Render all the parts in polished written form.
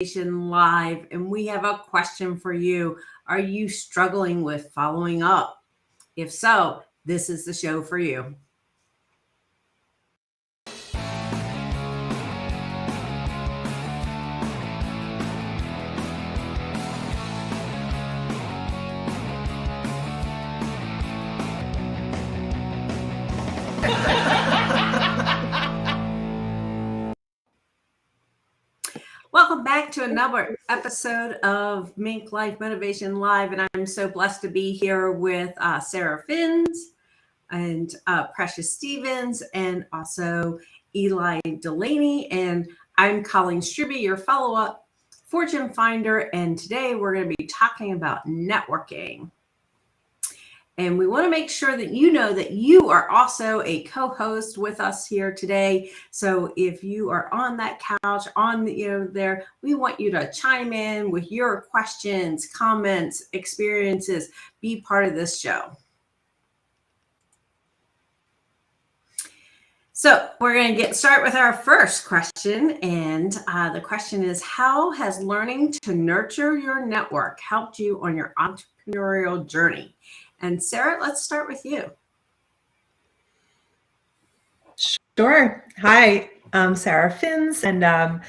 Live, and we have a question for you. Are you struggling with following up? If so, this is the show for you. Welcome back to another episode of MinkLife Motivation Live, and I'm so blessed to be here with Sarah Finns and Precious Stevens, and also Eli Delaney, and I'm Colleen Stribby, your follow-up fortune finder, and today we're going to be talking about networking. And we want to make sure that you know that you are also a co-host with us here today. So if you are on that couch, there, we want you to chime in with your questions, comments, experiences, be part of this show. So we're going to start with our first question. And the question is, how has learning to nurture your network helped you on your entrepreneurial journey? And Sarah, let's start with you. Sure. Hi, I'm Sarah Finns, and I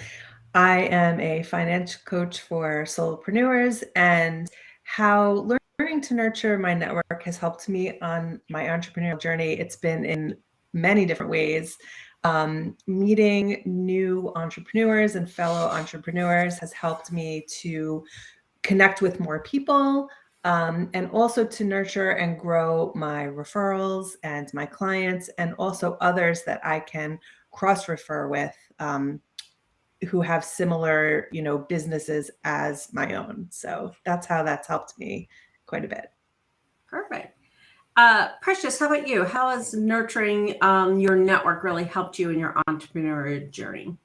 am a financial coach for solopreneurs. And how learning to nurture my network has helped me on my entrepreneurial journey. It's been in many different ways. Meeting new entrepreneurs and fellow entrepreneurs has helped me to connect with more people, and also to nurture and grow my referrals and my clients, and also others that I can cross-refer with, who have similar, businesses as my own. So that's how that's helped me quite a bit. Perfect. Precious, how about you? How has nurturing your network really helped you in your entrepreneurial journey?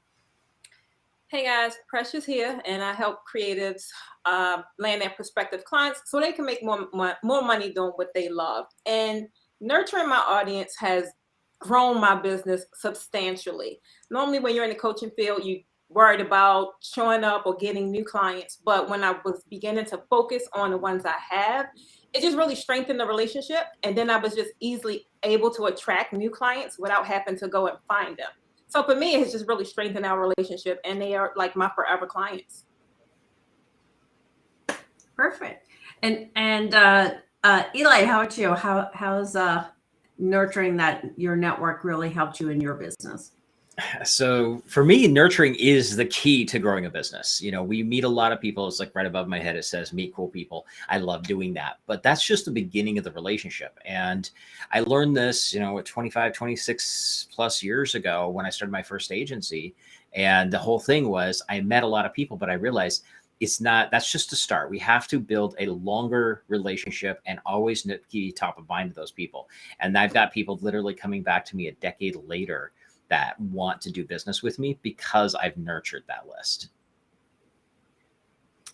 Hey guys, Precious here, and I help creatives land their prospective clients so they can make more money doing what they love. And nurturing my audience has grown my business substantially. Normally, when you're in the coaching field, you worried about showing up or getting new clients. But when I was beginning to focus on the ones I have, it just really strengthened the relationship. And then I was just easily able to attract new clients without having to go and find them. So for me, it's just really strengthened our relationship, and they are like my forever clients. Perfect. And Eli, how about you? How's nurturing your network really helped you in your business? So for me, nurturing is the key to growing a business. We meet a lot of people. It's like right above my head, it says meet cool people. I love doing that, but that's just the beginning of the relationship. And I learned this, 25, 26 plus years ago when I started my first agency. And the whole thing was I met a lot of people, but I realized that's just a start. We have to build a longer relationship and always keep top of mind to those people. And I've got people literally coming back to me a decade later that want to do business with me because I've nurtured that list.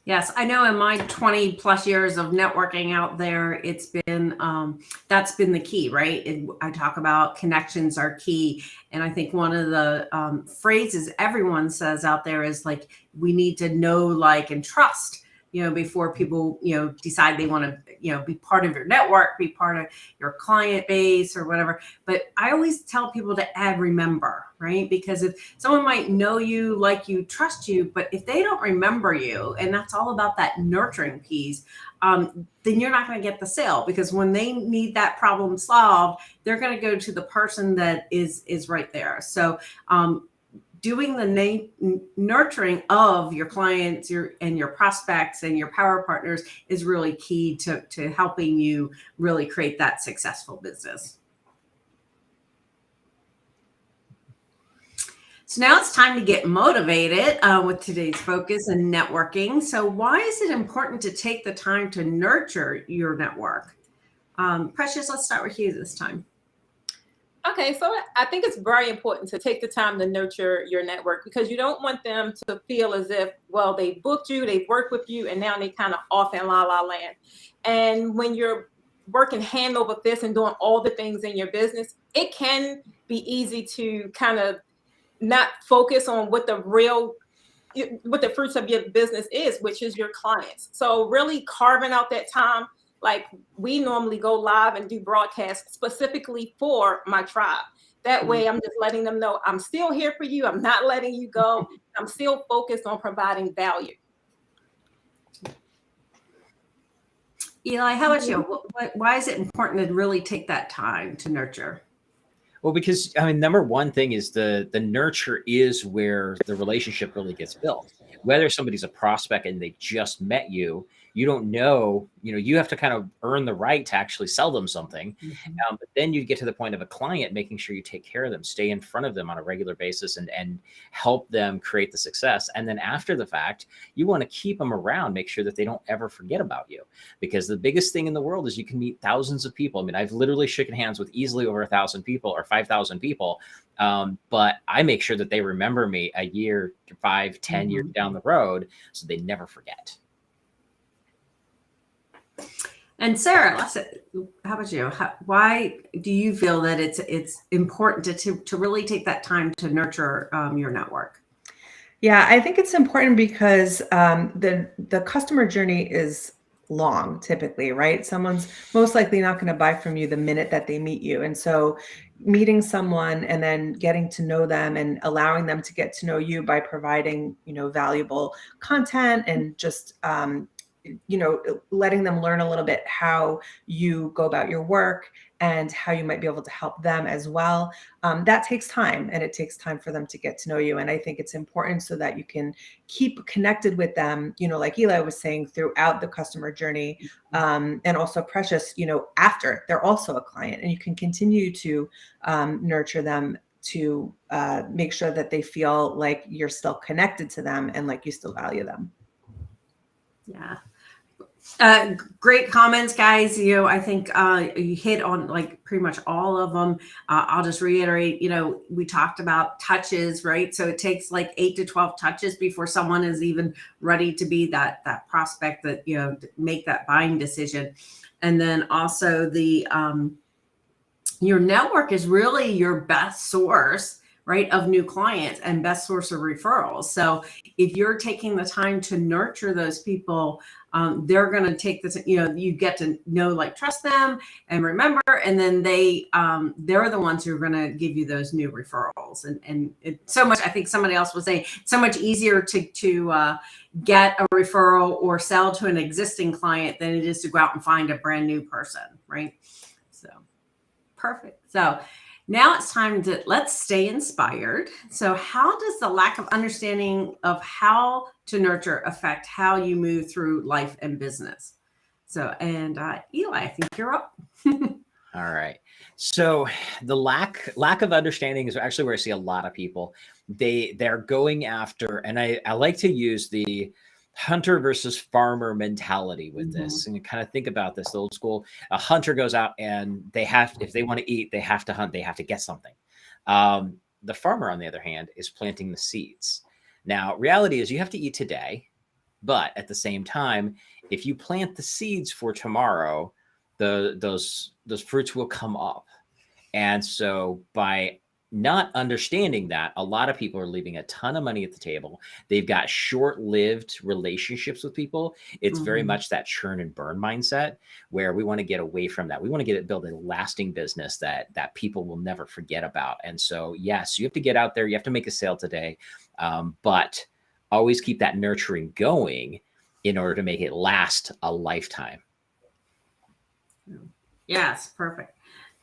Yes, I know in my 20 plus years of networking out there, it's been, that's been the key, right? I talk about connections are key. And I think one of the phrases everyone says out there is like, we need to know, like, and trust, before people, decide they want to, be part of your network, be part of your client base or whatever. But I always tell people to add remember, right? Because if someone might know you, like you, trust you, but if they don't remember you, and that's all about that nurturing piece, then you're not going to get the sale, because when they need that problem solved, they're going to go to the person that is right there. So, doing the nurturing of your clients, and your prospects and your power partners is really key to helping you really create that successful business. So now it's time to get motivated with today's focus and networking. So why is it important to take the time to nurture your network? Precious, let's start with you this time. Okay, so I think it's very important to take the time to nurture your network, because you don't want them to feel as if, well, they booked you, they've worked with you, and now they kind of off in la la land. And when you're working hand over fist and doing all the things in your business, it can be easy to kind of not focus on what the real what the fruits of your business is, which is your clients. So really carving out that time. Like we normally go live and do broadcasts specifically for my tribe. That way I'm just letting them know I'm still here for you. I'm not letting you go. I'm still focused on providing value. Eli, how about you? Why is it important to really take that time to nurture? Well, because I mean, number one thing is the nurture is where the relationship really gets built. Whether somebody's a prospect and they just met you, you don't know, you have to kind of earn the right to actually sell them something. But then you get to the point of a client, making sure you take care of them, stay in front of them on a regular basis and help them create the success. And then after the fact, you want to keep them around, make sure that they don't ever forget about you. Because the biggest thing in the world is you can meet thousands of people. I mean, I've literally shaken hands with easily over 1,000 people or 5,000 people. But I make sure that they remember me a year, 5, 10 years down the road, so they never forget. And Sarah, how about you? Why do you feel that it's important to really take that time to nurture your network? Yeah, I think it's important because the customer journey is long typically, right? Someone's most likely not going to buy from you the minute that they meet you. And so meeting someone and then getting to know them and allowing them to get to know you by providing, valuable content and just, letting them learn a little bit how you go about your work and how you might be able to help them as well. That takes time, and it takes time for them to get to know you. And I think it's important so that you can keep connected with them, like Eli was saying, throughout the customer journey, and also Precious, after they're also a client, and you can continue to nurture them to make sure that they feel like you're still connected to them and like you still value them. Yeah. Great comments, guys. I think you hit on like pretty much all of them. I'll just reiterate, we talked about touches, right? So it takes like 8 to 12 touches before someone is even ready to be that prospect that, to make that buying decision. And then also your network is really your best source, right, of new clients and best source of referrals. So if you're taking the time to nurture those people, they're going to take this, you get to know, like, trust them and remember, and then they're the ones who are going to give you those new referrals. And it's so much, I think somebody else was saying, so much easier to get a referral or sell to an existing client than it is to go out and find a brand new person, right? So perfect. So now it's time let's stay inspired. So how does the lack of understanding of how to nurture affect how you move through life and business? So, and Eli, I think you're up. All right. So the lack of understanding is actually where I see a lot of people. They're going after, and I like to use the hunter versus farmer mentality with this, and you kind of think about this old school. A hunter goes out and if they want to eat, they have to hunt, they have to get something. The farmer, on the other hand, is planting the seeds. Now, reality is you have to eat today, but at the same time, if you plant the seeds for tomorrow, those fruits will come up. And so by not understanding that, a lot of people are leaving a ton of money at the table. They've got short-lived relationships with people. It's very much that churn and burn mindset where we want to get away from that. We want to build a lasting business that people will never forget about. And so, yes, you have to get out there. You have to make a sale today, but always keep that nurturing going in order to make it last a lifetime. Yes, perfect.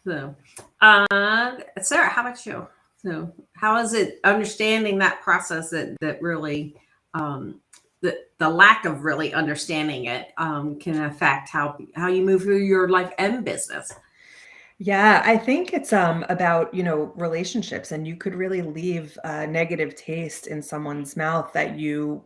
So, Sarah, how about you? So, how is it understanding that process that really, the lack of really understanding it can affect how you move through your life and business? Yeah, I think it's about, relationships, and you could really leave a negative taste in someone's mouth that you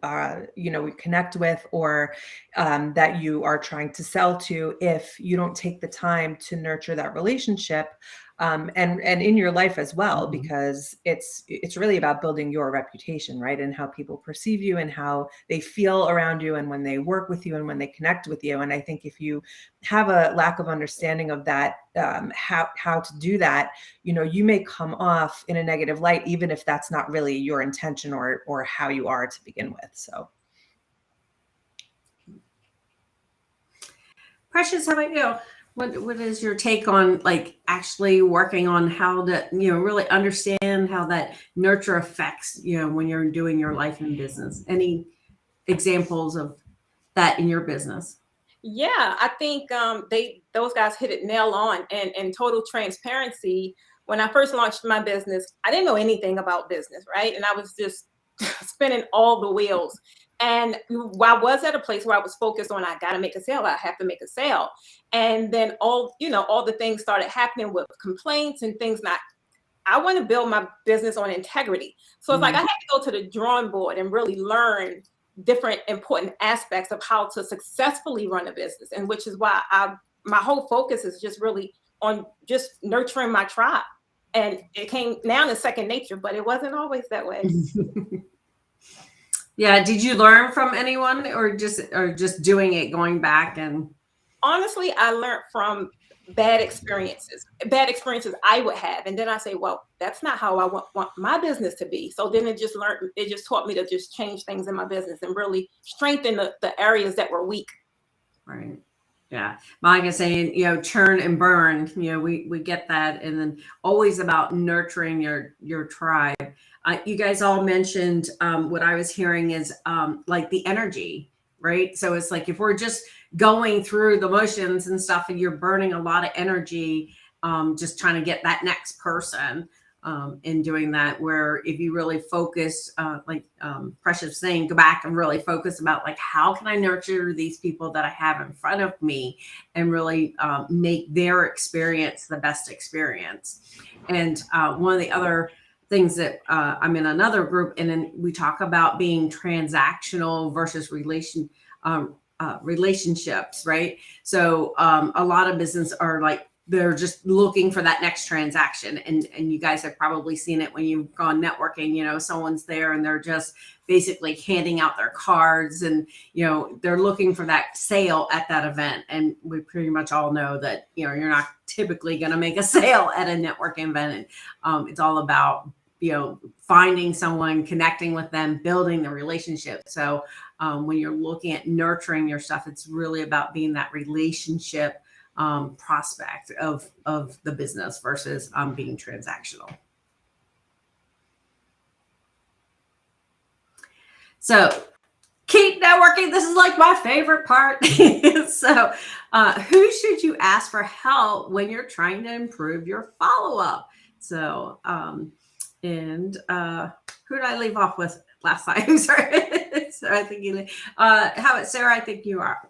connect with, or that you are trying to sell to, if you don't take the time to nurture that relationship. and in your life as well, because it's really about building your reputation, right? And how people perceive you and how they feel around you and when they work with you and when they connect with you. And I think if you have a lack of understanding of that, how to do that, you may come off in a negative light, even if that's not really your intention or how you are to begin with. So. Precious, how about you? What is your take on like actually working on how to, really understand how that nurture affects, when you're doing your life and business? Any examples of that in your business? Yeah, I think those guys hit it nail on. And total transparency, when I first launched my business, I didn't know anything about business, right? And I was just spinning all the wheels. And I was at a place where I was focused on, I got to make a sale. I have to make a sale. And then all the things started happening with complaints and things not. I want to build my business on integrity. So it's like I had to go to the drawing board and really learn different important aspects of how to successfully run a business. And which is why my whole focus is just really on just nurturing my tribe. And it came now in second nature, but it wasn't always that way. Yeah. Did you learn from anyone or just doing it, going back? And honestly, I learned from bad experiences I would have. And then I say, well, that's not how I want my business to be. So then it just taught me to just change things in my business and really strengthen the areas that were weak. Right. Yeah. Like I saying, churn and burn, we get that. And then always about nurturing your tribe. You guys all mentioned what I was hearing is like the energy, right? So it's like if we're just going through the motions and stuff and you're burning a lot of energy, just trying to get that next person in doing that, where if you really focus, like Precious saying, go back and really focus about like, how can I nurture these people that I have in front of me and really make their experience the best experience. And one of the other things that I'm in another group, and then we talk about being transactional versus relationships, right? So a lot of business are like, they're just looking for that next transaction. And you guys have probably seen it when you've gone networking, someone's there and they're just basically handing out their cards and, they're looking for that sale at that event. And we pretty much all know that, you're not typically going to make a sale at a networking event. And it's all about, finding someone, connecting with them, building the relationship. So when you're looking at nurturing your stuff, it's really about being that relationship prospect of the business versus being transactional. So keep networking. This is like my favorite part. So who should you ask for help when you're trying to improve your follow-up? So and who did I leave off with last time? Sorry. So I think how about Sarah? I think you are.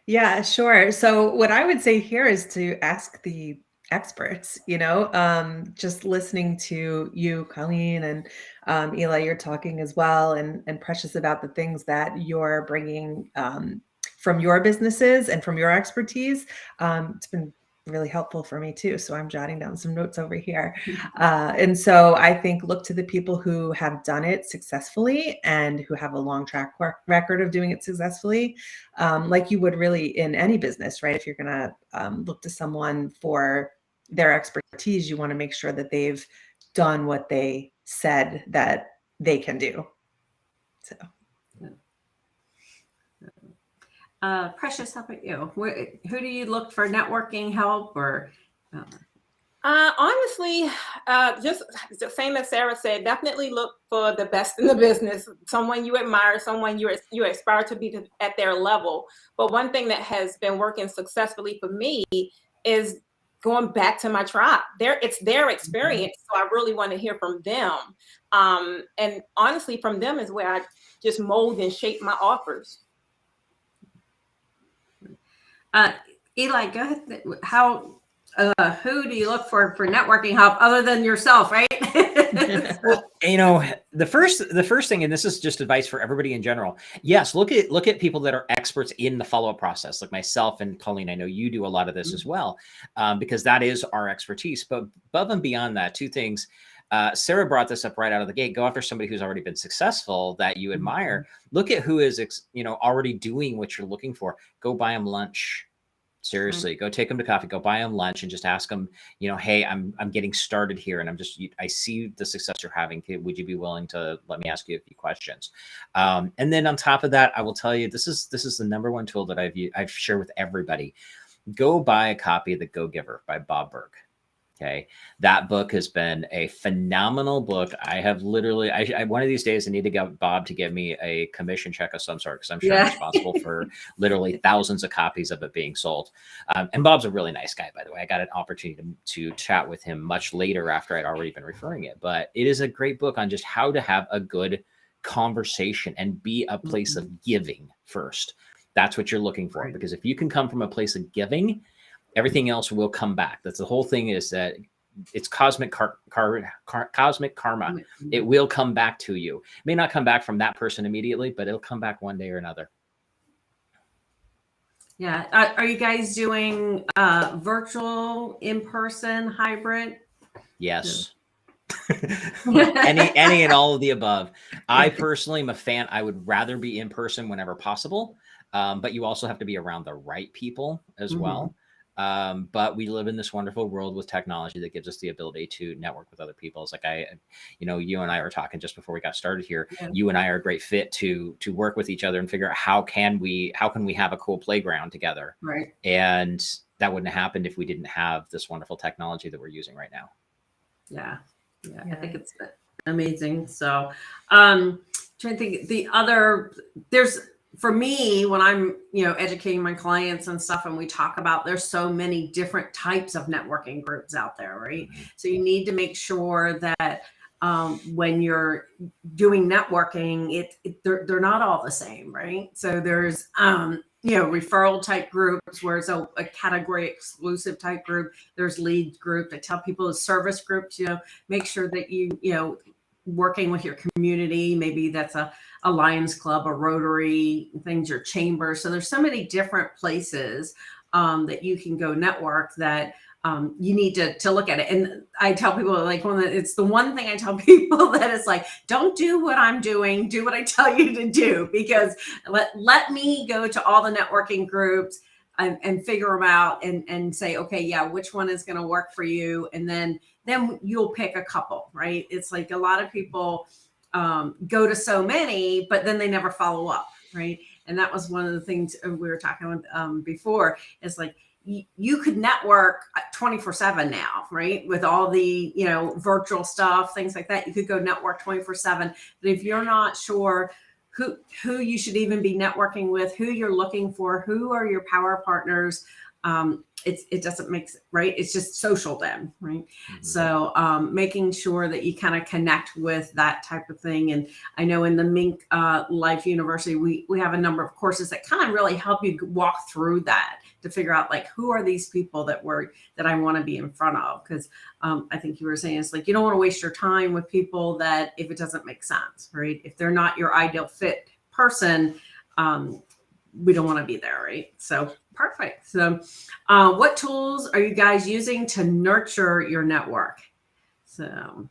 Yeah, sure. So what I would say here is to ask the experts, just listening to you, Colleen, and Eli, you're talking as well, and Precious, about the things that you're bringing from your businesses and from your expertise. It's been really helpful for me too. So I'm jotting down some notes over here. And so I think look to the people who have done it successfully and who have a long track record of doing it successfully, like you would really in any business, right? If you're going to look to someone for their expertise, you want to make sure that they've done what they said that they can do. So. Precious, how about you? Who do you look for networking help or? Honestly, just the same as Sarah said, definitely look for the best in the business, someone you admire, someone you aspire to be at their level. But one thing that has been working successfully for me is going back to my tribe. It's their experience, so I really want to hear from them. And honestly, from them is where I just mold and shape my offers. Eli, go ahead. How Who do you look for networking help other than yourself, right? Well, the first thing, and this is just advice for everybody in general. Yes, look at people that are experts in the follow-up process, like myself and Colleen. I know you do a lot of this as well, because that is our expertise. But above and beyond that, two things. Sarah brought this up right out of the gate. Go after somebody who's already been successful that you admire. Look at who is already doing what you're looking for. Go buy them lunch. Seriously, go take them to coffee, go buy them lunch and just ask them, hey, I'm getting started here. And I see the success you're having. Would you be willing to let me ask you a few questions? And then on top of that, I will tell you, this is the number one tool that I've shared with everybody. Go buy a copy of The Go-Giver by Bob Burg. Okay. That book has been a phenomenal book. I have literally, one of these days I need to get Bob to give me a commission check of some sort, because I'm sure I'm responsible for literally thousands of copies of it being sold. And Bob's a really nice guy, by the way. I got an opportunity to chat with him much later after I'd already been referring it, but it is a great book on just how to have a good conversation and be a place of giving first. That's what you're looking for, because if you can come from a place of giving, everything else will come back. That's the whole thing, is that it's cosmic cosmic karma. It will come back to you. It may not come back from that person immediately, but it'll come back one day or another. Yeah. Are you guys doing virtual, in-person, hybrid? Yes. any and all of the above. I personally am a fan. I would rather be in person whenever possible. But you also have to be around the right people as well. But we live in this wonderful world with technology that gives us the ability to network with other people. It's like you and I were talking just before we got started here. Yeah. You and I are a great fit to work with each other and figure out how can we have a cool playground together. Right. And that wouldn't have happened if we didn't have this wonderful technology that we're using right now. Yeah. I think it's amazing. So, trying to think for me, when I'm, educating my clients and stuff, and we talk about, there's so many different types of networking groups out there, right? So you need to make sure that when you're doing networking, they're not all the same, right? So there's, referral type groups where it's a category exclusive type group. There's lead group. I tell people the service groups, make sure that you working with your community. Maybe that's a Lions Club, a Rotary, things, your chamber. So there's so many different places that you can go network that you need to look at it. And I tell people, like, it's the one thing I tell people that is like, don't do what I'm doing, do what I tell you to do, because let me go to all the networking groups and figure them out and say, okay, yeah, which one is going to work for you? And then you'll pick a couple, right? It's like a lot of people go to so many, but then they never follow up, right? And that was one of the things we were talking about before. Is like, you could network 24/7 now, right? With all the, virtual stuff, things like that. You could go network 24/7. But if you're not sure who you should even be networking with, who you're looking for, who are your power partners, it doesn't make sense, right? It's just social then, right? So making sure that you kind of connect with that type of thing. And I know in the MinkLife University, we have a number of courses that kind of really help you walk through that, to figure out, like, who are these people that I want to be in front of? Because I think you were saying, it's like, you don't want to waste your time with people that, if it doesn't make sense, right? If they're not your ideal fit person, we don't want to be there, right? So perfect. So what tools are you guys using to nurture your network? So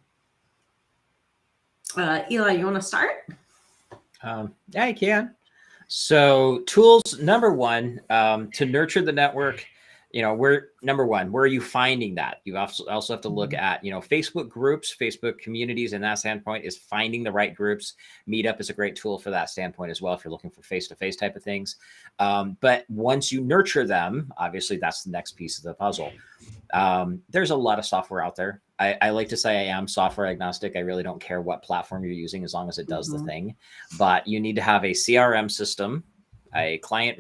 Eli, you want to start? Yeah, I can. So tools, number one, to nurture the network, where are you finding that? You also have to look at, Facebook groups, Facebook communities, and that standpoint is finding the right groups. Meetup is a great tool for that standpoint as well, if you're looking for face-to-face type of things. But once you nurture them, obviously that's the next piece of the puzzle. There's a lot of software out there. I like to say I am software agnostic. I really don't care what platform you're using, as long as it does the thing. But you need to have a CRM system, a client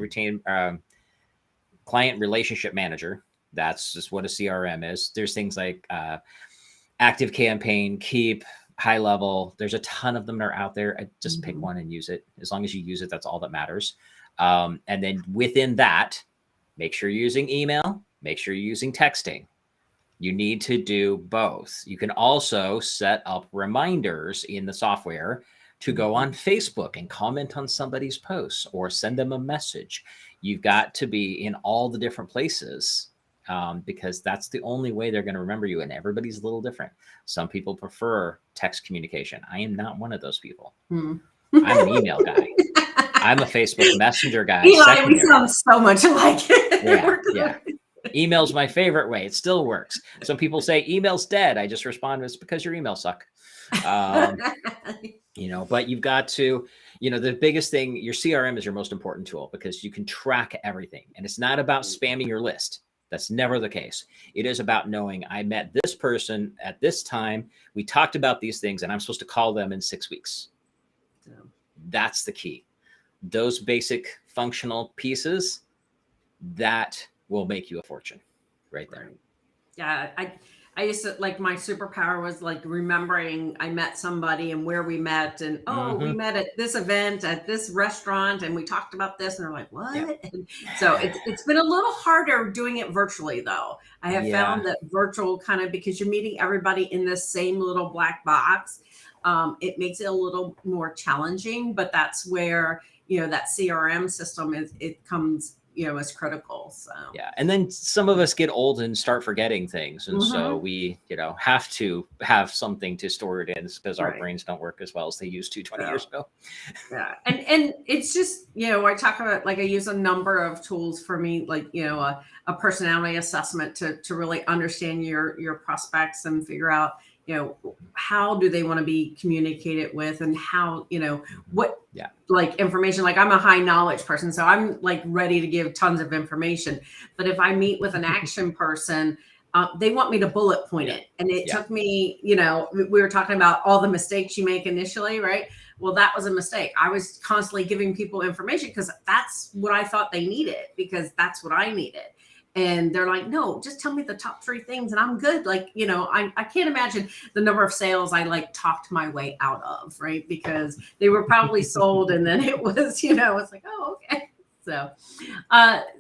relationship manager. That's just what a CRM is. There's things like Active Campaign, Keep, High Level. There's a ton of them that are out there. I just pick one and use it. As long as you use it, that's all that matters. And then within that, make sure you're using email. Make sure you're using texting. You need to do both. You can also set up reminders in the software to go on Facebook and comment on somebody's posts or send them a message. You've got to be in all the different places because that's the only way they're going to remember you. And everybody's a little different. Some people prefer text communication. I am not one of those people. I'm an email guy. I'm a Facebook Messenger guy. Eli, we sound so much alike. Yeah. Email's my favorite way. It still works. Some people say email's dead. I just respond, it's because your emails suck. But you've got to, the biggest thing, your CRM is your most important tool because you can track everything. And it's not about spamming your list. That's never the case. It is about knowing I met this person at this time. We talked about these things and I'm supposed to call them in 6 weeks. That's the key. Those basic functional pieces, that will make you a fortune right there. Yeah. I used to, like, my superpower was like remembering I met somebody and where we met and, we met at this event at this restaurant and we talked about this and they're like, what? Yeah. And so it's been a little harder doing it virtually though. I have found that virtual kind of, because you're meeting everybody in this same little black box, it makes it a little more challenging, but that's where, that CRM system it comes, is critical. So yeah. And then some of us get old and start forgetting things. And so we, have to have something to store it in because our brains don't work as well as they used to 20 years ago. Yeah. And it's just, I talk about, like, I use a number of tools for me, like, a personality assessment to really understand your prospects and figure out, how do they want to be communicated with and how, what like information, like I'm a high knowledge person. So I'm like ready to give tons of information. But if I meet with an action person, they want me to bullet point it. And it took me, we were talking about all the mistakes you make initially, right? Well, that was a mistake. I was constantly giving people information because that's what I thought they needed, because that's what I needed. And they're like, no, just tell me the top 3 things and I'm good. Like, I can't imagine the number of sales I like talked my way out of, right? Because they were probably sold and then it was, it's like, oh, okay. So,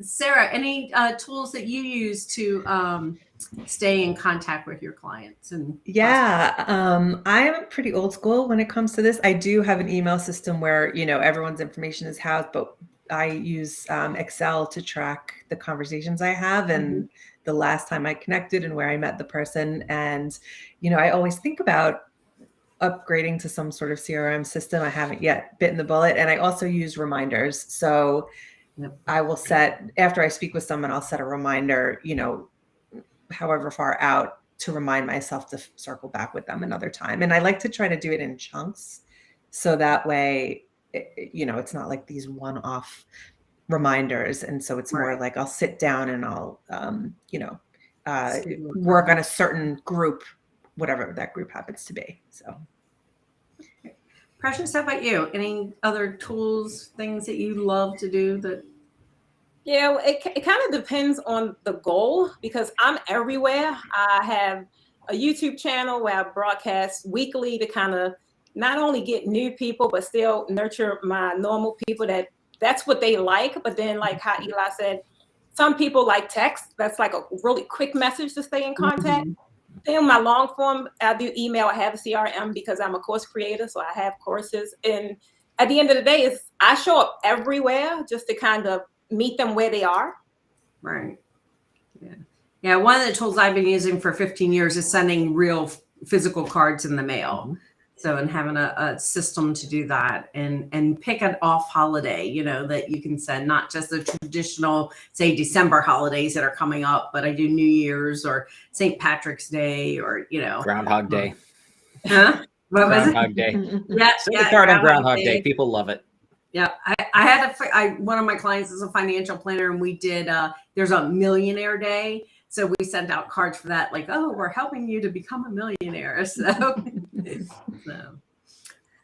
Sarah, any tools that you use to stay in contact with your clients? And I'm pretty old school when it comes to this. I do have an email system where, everyone's information is housed, but I use Excel to track the conversations I have and the last time I connected and where I met the person. And, I always think about upgrading to some sort of CRM system. I haven't yet bitten the bullet. And I also use reminders. So I will set, after I speak with someone, I'll set a reminder, however far out, to remind myself to circle back with them another time. And I like to try to do it in chunks. So that way, it's not like these one-off reminders. And so it's more like I'll sit down and I'll, work on a certain group, whatever that group happens to be. So. Precious, how about you? Any other tools, things that you love to do that? Yeah, it kind of depends on the goal because I'm everywhere. I have a YouTube channel where I broadcast weekly to kind of not only get new people, but still nurture my normal people that's what they like. But then, like how Eli said, some people like text. That's like a really quick message to stay in contact. Then my long form, I do email. I have a CRM because I'm a course creator. So I have courses. And at the end of the day, I show up everywhere just to kind of meet them where they are. Right. Yeah. Yeah. One of the tools I've been using for 15 years is sending real physical cards in the mail. So, and having a system to do that and pick an off holiday, that you can send, not just the traditional, say, December holidays that are coming up, but I do New Year's or St. Patrick's Day or, Groundhog Day. Huh? What was it? Groundhog Day. Yeah. Send a card on Groundhog Day. People love it. Yeah. I had one of my clients is a financial planner and we did, there's a millionaire day. So we sent out cards for that, like, oh, we're helping you to become a millionaire. So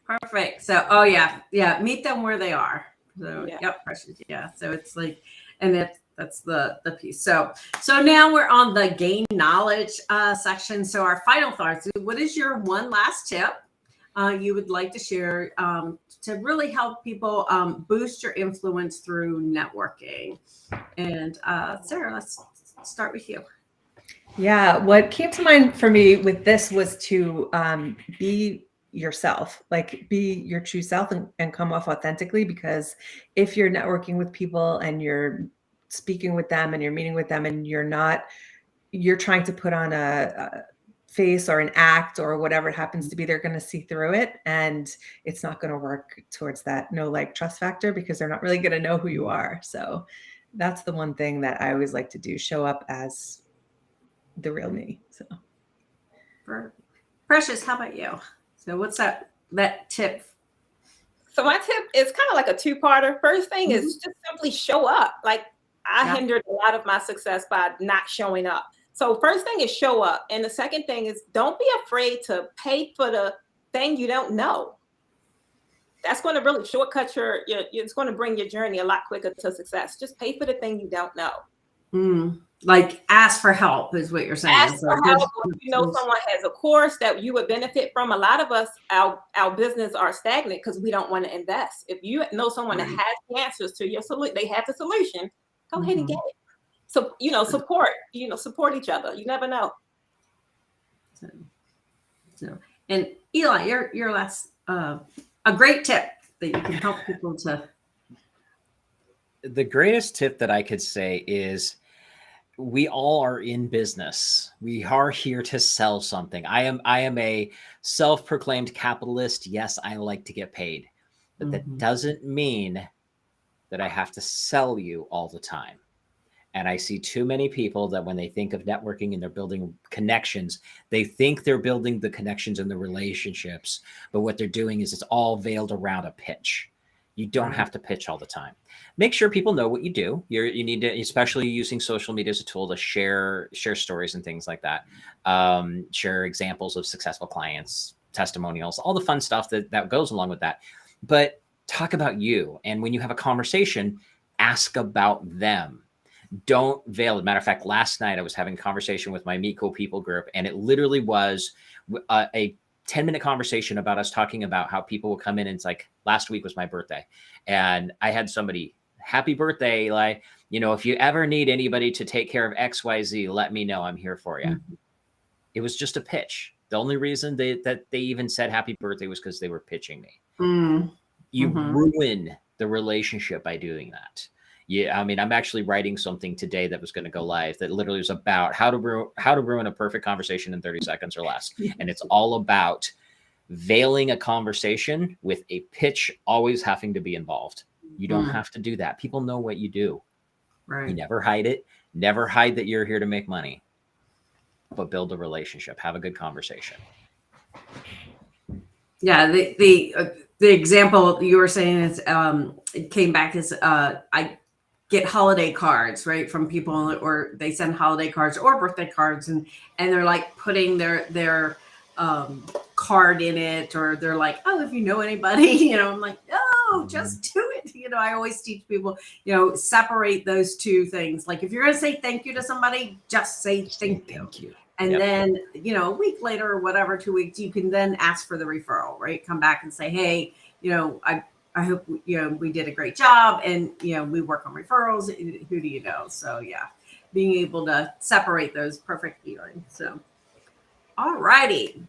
perfect. So, meet them where they are. So, precious. Yeah. So it's like, and that's the piece. So now we're on the gain knowledge section. So our final thoughts, what is your one last tip you would like to share to really help people boost your influence through networking? And Sarah, let's start with you. Yeah, what came to mind for me with this was to be yourself, like be your true self and come off authentically. Because if you're networking with people and you're speaking with them and you're meeting with them and you're trying to put on a face or an act or whatever it happens to be, they're going to see through it, and it's not going to work towards that trust factor, because they're not really going to know who you are. So that's the one thing that I always like to do, show up as the real me. So Precious, how about you? So what's that tip? So my tip is kind of like a two-parter. First thing is just simply show up. Like I hindered a lot of my success by not showing up. So first thing is show up. And the second thing is don't be afraid to pay for the thing you don't know. That's going to really shortcut it's going to bring your journey a lot quicker to success. Just pay for the thing you don't know. Like ask for help is what you're saying. Ask for help. If you know someone has a course that you would benefit from. A lot of us, our business are stagnant because we don't want to invest. If you know someone that has the answers to your solution, they have the solution, go ahead and get it. So, support each other. You never know. So and Eli, your last a great tip that you can help people to. The greatest tip that I could say is we all are in business. We are here to sell something. I am a self-proclaimed capitalist. Yes, I like to get paid, but that doesn't mean that I have to sell you all the time. And I see too many people that when they think of networking and they're building connections, they think they're building the connections and the relationships, but what they're doing is it's all veiled around a pitch. You don't have to pitch all the time. Make sure people know what you do. You need to, especially using social media as a tool to share stories and things like that. Share examples of successful clients, testimonials, all the fun stuff that goes along with that. But talk about you. And when you have a conversation, ask about them. Don't veil it. Matter of fact, last night I was having a conversation with my Meet Cool People group, and it literally was a 10-minute conversation about us talking about how people will come in and it's like, last week was my birthday. And I had somebody, happy birthday, Eli. If you ever need anybody to take care of XYZ, let me know. I'm here for you. It was just a pitch. The only reason that they even said happy birthday was because they were pitching me. You ruin the relationship by doing that. Yeah, I mean, I'm actually writing something today that was going to go live that literally was about how to ruin a perfect conversation in 30 seconds or less. And it's all about veiling a conversation with a pitch always having to be involved. You don't have to do that. People know what you do. Right. You never hide it. Never hide that you're here to make money, but build a relationship. Have a good conversation. Yeah, the example you were saying is it came back as I get holiday cards, right, from people, or they send holiday cards or birthday cards, and they're like putting their card in it, or they're like, oh, if you know anybody, I'm like, oh, just do it. I always teach people, separate those two things. Like if you're going to say thank you to somebody, just say thank you. And then, a week later or whatever, 2 weeks, you can then ask for the referral, right? Come back and say, hey, I hope, we did a great job, and, we work on referrals. Who do you know? So yeah, being able to separate those perfectly. So, all righty.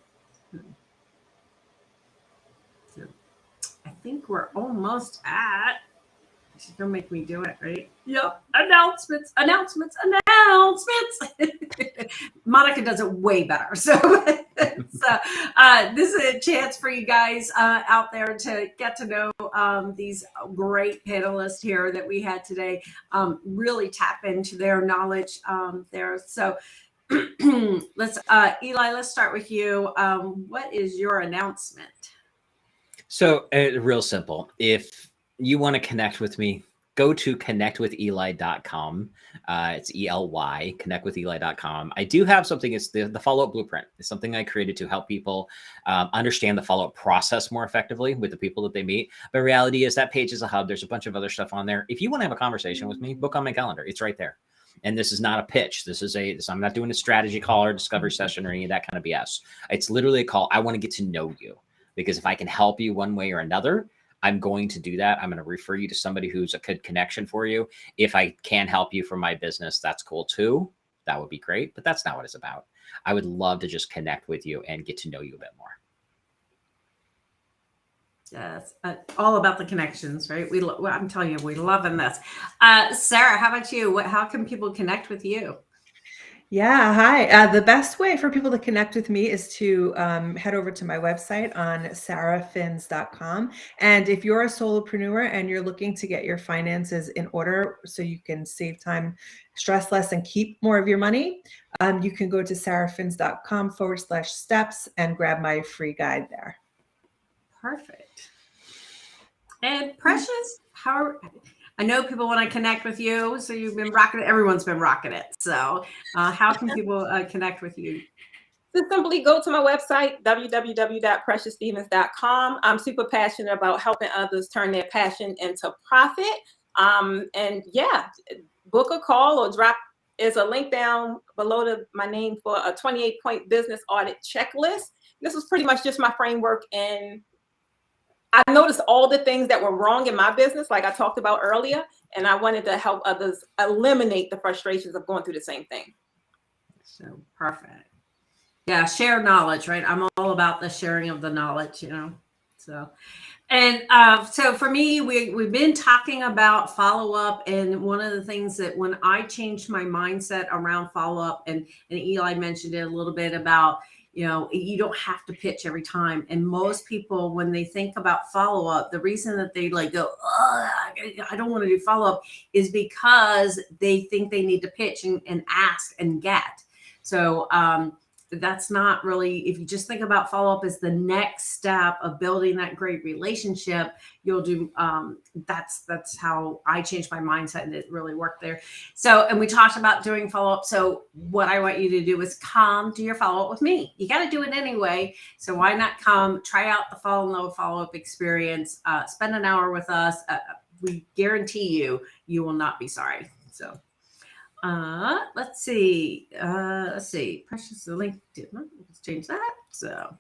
So I think we're almost at, she's going to make me do it, right? Yep. Announcements. Monica does it way better. So, this is a chance for you guys out there to get to know these great panelists here that we had today. Really tap into their knowledge there. So let's, Eli, let's start with you. What is your announcement? So real simple. If you want to connect with me, go to connectwitheli.com. It's ELY, connectwitheli.com. I do have something. It's the follow-up blueprint. It's something I created to help people understand the follow-up process more effectively with the people that they meet. But reality is that page is a hub. There's a bunch of other stuff on there. If you want to have a conversation with me, book on my calendar. It's right there. And this is not a pitch. I'm not doing a strategy call or discovery session or any of that kind of BS. It's literally a call. I want to get to know you, because if I can help you one way or another, I'm going to do that. I'm going to refer you to somebody who's a good connection for you. If I can help you for my business, that's cool too. that would be great. But that's not what it's about. I would love to just connect with you and get to know you a bit more. Yes, all about the connections, right? I'm telling you, we're loving this. Sarah, how about you? How can people connect with you? Yeah, hi. The best way for people to connect with me is to head over to my website on sarahfins.com. And if you're a solopreneur and you're looking to get your finances in order so you can save time, stress less, and keep more of your money, you can go to sarahfins.com/steps and grab my free guide there. Perfect. And Precious, I know people want to connect with you, so you've been rocking it. Everyone's been rocking it. So how can people connect with you? So simply go to my website, www.preciousstevens.com. I'm super passionate about helping others turn their passion into profit. And yeah, book a call or drop is a link down below my name for a 28-point business audit checklist. This was pretty much just my framework, and I noticed all the things that were wrong in my business, like I talked about earlier, and I wanted to help others eliminate the frustrations of going through the same thing. So perfect. Yeah, share knowledge, right? I'm all about the sharing of the knowledge, So, and so for me, we've been talking about follow-up, and one of the things that when I changed my mindset around follow-up, and Eli mentioned it a little bit about, you don't have to pitch every time. And most people, when they think about follow-up, the reason that they go, oh, I don't want to do follow-up is because they think they need to pitch and ask and get. So, that's not really, if you just think about follow-up as the next step of building that great relationship, you'll do, that's how I changed my mindset, and it really worked there. So, and we talked about doing follow-up. So what I want you to do is come do your follow-up with me. You got to do it anyway. So why not come try out the follow-up experience, spend an hour with us. We guarantee you will not be sorry. So let's see. Precious, the link didn't. Let's change that. So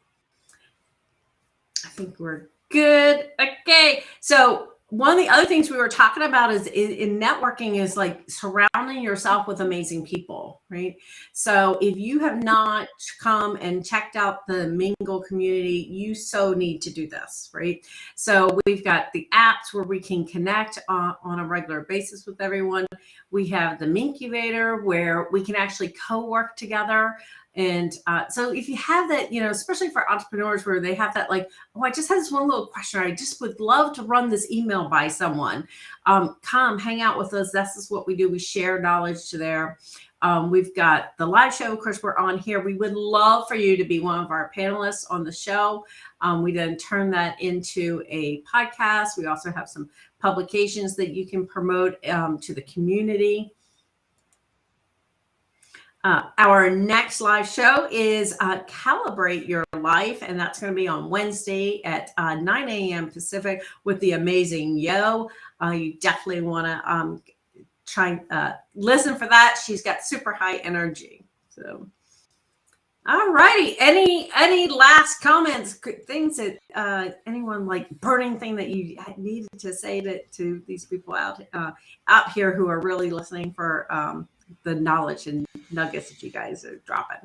I think we're good. Okay. So one of the other things we were talking about is in networking is surrounding yourself with amazing people, right? So if you have not come and checked out the Mingle community, you so need to do this, right? So we've got the apps where we can connect on a regular basis with everyone. We have the Minkuvator where we can actually co-work together. And so if you have that, especially for entrepreneurs where they have that oh, I just had this one little question. I just would love to run this email by someone. Come hang out with us. This is what we do. We share knowledge to there. We've got the live show. Of course, we're on here. We would love for you to be one of our panelists on the show. We then turn that into a podcast. We also have some publications that you can promote to the community. Our next live show is Calibrate Your Life, and that's going to be on Wednesday at 9 a.m. Pacific with the amazing Yo. You definitely want to try listen for that. She's got super high energy. So, all righty. Any last comments, things that anyone burning thing that you needed to say to these people out here who are really listening for the knowledge and nuggets that you guys are dropping?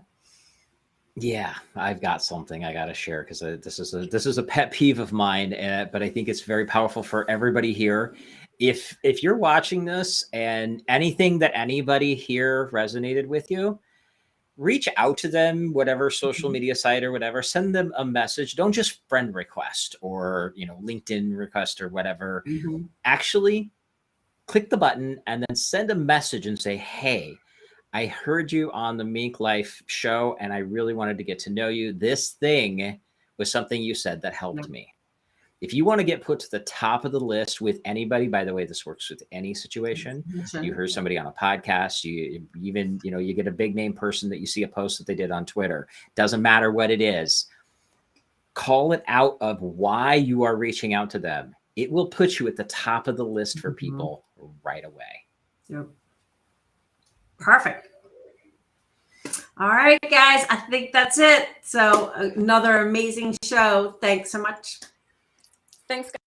Yeah, I've got something I got to share because this is a pet peeve of mine, but I think it's very powerful for everybody here. If you're watching this and anything that anybody here resonated with you, reach out to them, whatever social media site or whatever, send them a message. Don't just friend request or LinkedIn request or whatever. Mm-hmm. Actually, click the button and then send a message and say, hey, I heard you on the MinkLife show and I really wanted to get to know you. This thing was something you said that helped me. If you want to get put to the top of the list with anybody, by the way, this works with any situation. You heard somebody on a podcast, you even, you get a big name person that you see a post that they did on Twitter. Doesn't matter what it is. Call it out of why you are reaching out to them. It will put you at the top of the list for people right away. Yep. Perfect. All right, guys, I think that's it. So another amazing show. Thanks so much. Thanks, guys.